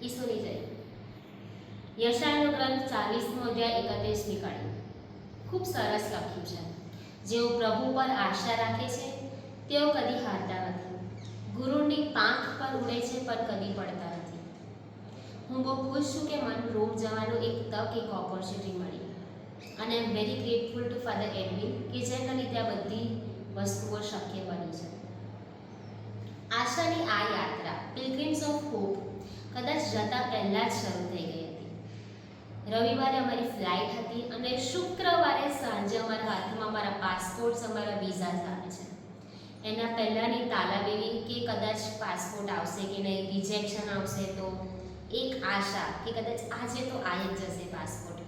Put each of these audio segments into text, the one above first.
ઈસુની જય. યશાયાનો ગ્રંથ 40મો અધ્યાય 31મી કડી. ખૂબ સરસ લખ્યું છે. જેઓ પ્રભુ પર આશા રાખે છે તેઓ કદી હારતા નથી. ગુરુની પાંખ પર ઉડે છે પણ કદી પડતા નથી. હું બહુ ખુશ છું કે મને રોમ જવાનું એક તક, એક ઓપોર્ચ્યુનિટી મળી. અને I am very grateful to father Edwin કે જેના લીધે આ બધી વસ્તુઓ શક્ય બની છે. આશાની આ યાત્રા પિલગ્રિમ્સ ઓફ હોપ કદાચ જતા પહેલાં જ શરૂ થઈ ગઈ હતી. રવિવારે અમારી ફ્લાઇટ હતી અને શુક્રવારે સાંજે અમારા હાથમાં અમારા પાસપોર્ટ્સ, અમારા વિઝા આવે છે. એના પહેલાંની તાલાવેલી કે કદાચ પાસપોર્ટ આવશે કે નહીં, રિજેક્શન આવશે તો એક આશા કે કદાચ આજે તો આવી જ જશે પાસપોર્ટ.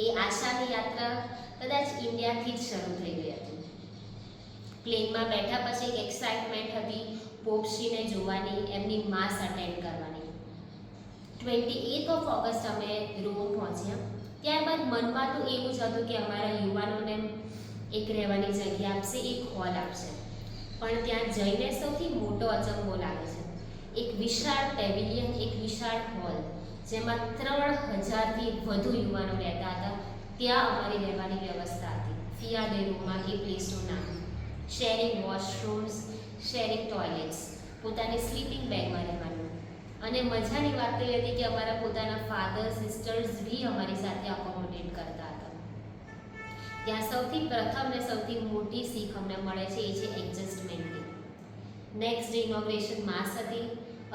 એ આશાની યાત્રા કદાચ ઇન્ડિયાથી જ શરૂ થઈ ગઈ હતી. પ્લેનમાં બેઠા પછી એક એક્સાઇટમેન્ટ હતી પોપશ્રીને જોવાની, એમની માસ અટેન્ડ કરવાની. 28 ઓગસ્ટ અમે રોમ પહોંચ્યા. ત્યારબાદ મનમાં તો એવું જ હતું કે અમારા યુવાનોને એક રહેવાની જગ્યા આપશે, એક હોલ આપશે. પણ ત્યાં જઈને સૌથી મોટો અચંબો લાગે છે. એક વિશાળ પેવિલિયન, એક વિશાળ હોલ જેમાં 3000થી વધુ યુવાનો રહેતા હતા. ત્યાં અમારી રહેવાની વ્યવસ્થા હતી. ફિયા ડે રોમા એ પ્લેસનું નામ. શેરિંગ વોશરૂમ્સ, શેરિંગ ટોયલેટ્સ, પોતાની સ્લીપિંગ બેગમાં રહેવાનું. અને મજાની વાત એ હતી કે અમારા પોતાના ફાધર, સિસ્ટર્સ બી અમારી સાથે અકોમોડેટ કરતા હતા. ત્યાં સૌથી પ્રથમ ને સૌથી મોટી શીખ અમને મળે છે એ છે એડજસ્ટમેન્ટની. નેક્સ્ટ ડે ઇનોગ્રેશન માસ હતી.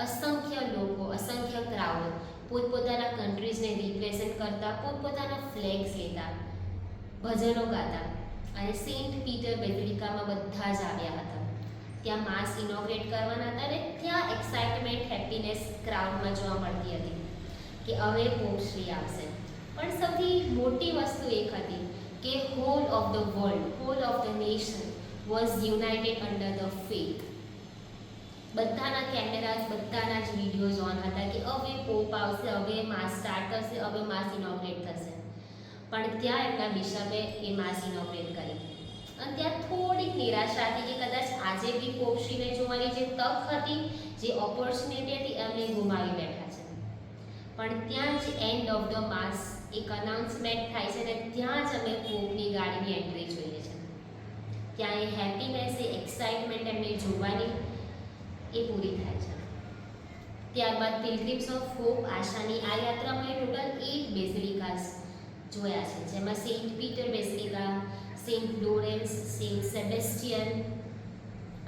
અસંખ્ય લોકો, અસંખ્ય ક્રાઉડ પોતપોતાના કન્ટ્રીઝને રિપ્રેઝેન્ટ કરતા, પોતપોતાના ફ્લેગ્સ લેતા, ભજનો ગાતા અને સેન્ટ પીટર બેઝિલિકામાં બધા જ આવ્યા હતા. ત્યાં માસ ઇનોગ્રેટ કરવાના હતા અને ત્યાં એક્સાઇટમેન્ટ, હેપીનેસ ક્રાઉડમાં જોવા મળતી હતી કે હવે પોપશ્રી આવશે. પણ સૌથી મોટી વસ્તુ એક હતી કે whole of the world, whole of the nation was united under the faith. બધાના કેમેરાઝ, બધાના જ વિડીયોઝ ઓન હતા કે હવે પોપ આવશે, હવે માસ સ્ટાર્ટ થશે, હવે માસ ઇનોગ્રેટ થશે. પણ ત્યાં એમના બિશપે એ માસ ઇનોગ્રેટ કરી. અને ત્યાં થોડીક નિરાશા હતી કે કદાચ આજે બી પોપશ્રીને જોવાની જે તક હતી, જે ઓપોર્ચ્યુનિટી હતી, એમને ગુમાવી બેઠા છે. પણ ત્યાં જ એન્ડ ઓફ ધ માસ એક અનાઉન્સમેન્ટ થાય છે અને ત્યાં જ અમે પોપની ગાડીની એન્ટ્રી જોઈએ છે. ત્યાં એ હેપીનેસ, એ એક્સાઇટમેન્ટ એમને જોવાની એ પૂરી થાય છે. ત્યારબાદ પિલગ્રિમ્સ ઓફ હોપ આશાની આ યાત્રામાં ટોટલ 8 બેઝિલિકાસ જોયા છે, જેમાં Saint Peter basilica, Saint Lawrence, Saint Sebastian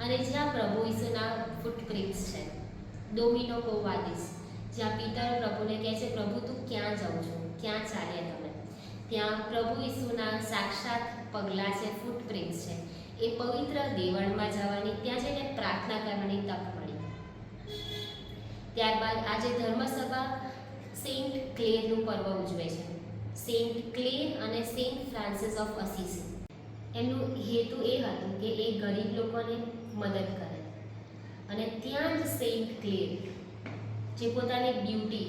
અને જ્યાં પ્રભુ ઈસુના ફૂટપ્રિન્ટ્સ છે. ડોમિનો કોવાદિસ, જ્યાં પીટર પ્રભુને કહે છે, પ્રભુ તું ક્યાં જાઉં છું, ક્યાં ચાલ્યા તમે? ત્યાં પ્રભુ ઈસુના સાક્ષાત પગલાં છે, ફૂટપ્રિન્ટ્સ છે. એ પવિત્ર દેવળમાં જવાની, ત્યાં જઈને પ્રાર્થના કરવાની તક મળી. ત્યારબાદ આજે ધર્મસભા સેન્ટ ક્લેરનું પર્વ ઉજવે છે. સેન્ટ ક્લેર અને સેન્ટ ફ્રાન્સિસ ઓફ અસીસી. એમનું હેતુ એ હતું કે એ ગરીબ લોકોને મદદ કરે. અને ત્યાં જ સેન્ટ ક્લેર જે પોતાની બ્યુટી,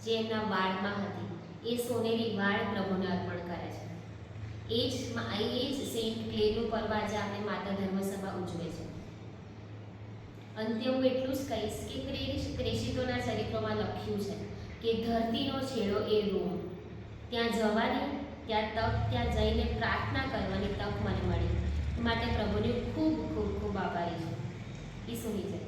જે એમના વાળમાં હતી, એ સોનેરી વાળ પ્રભુને અર્પણ કરે છે. એ જ સેન્ટ ક્લેરનું પર્વ આજે આપણે માતા ધર્મસભા ઉજવે છે. અંતે હું એટલું જ કહીશ કે પ્રેષિતોના ચરિત્રોમાં લખ્યું છે કે ધરતીનો છેડો એ રોમ. ત્યાં જવાની, ત્યાં જઈને પ્રાર્થના કરવાની તક મને મળી. માટે પ્રભુને ખૂબ ખૂબ ખૂબ આભારી છું. ઈસુની જય.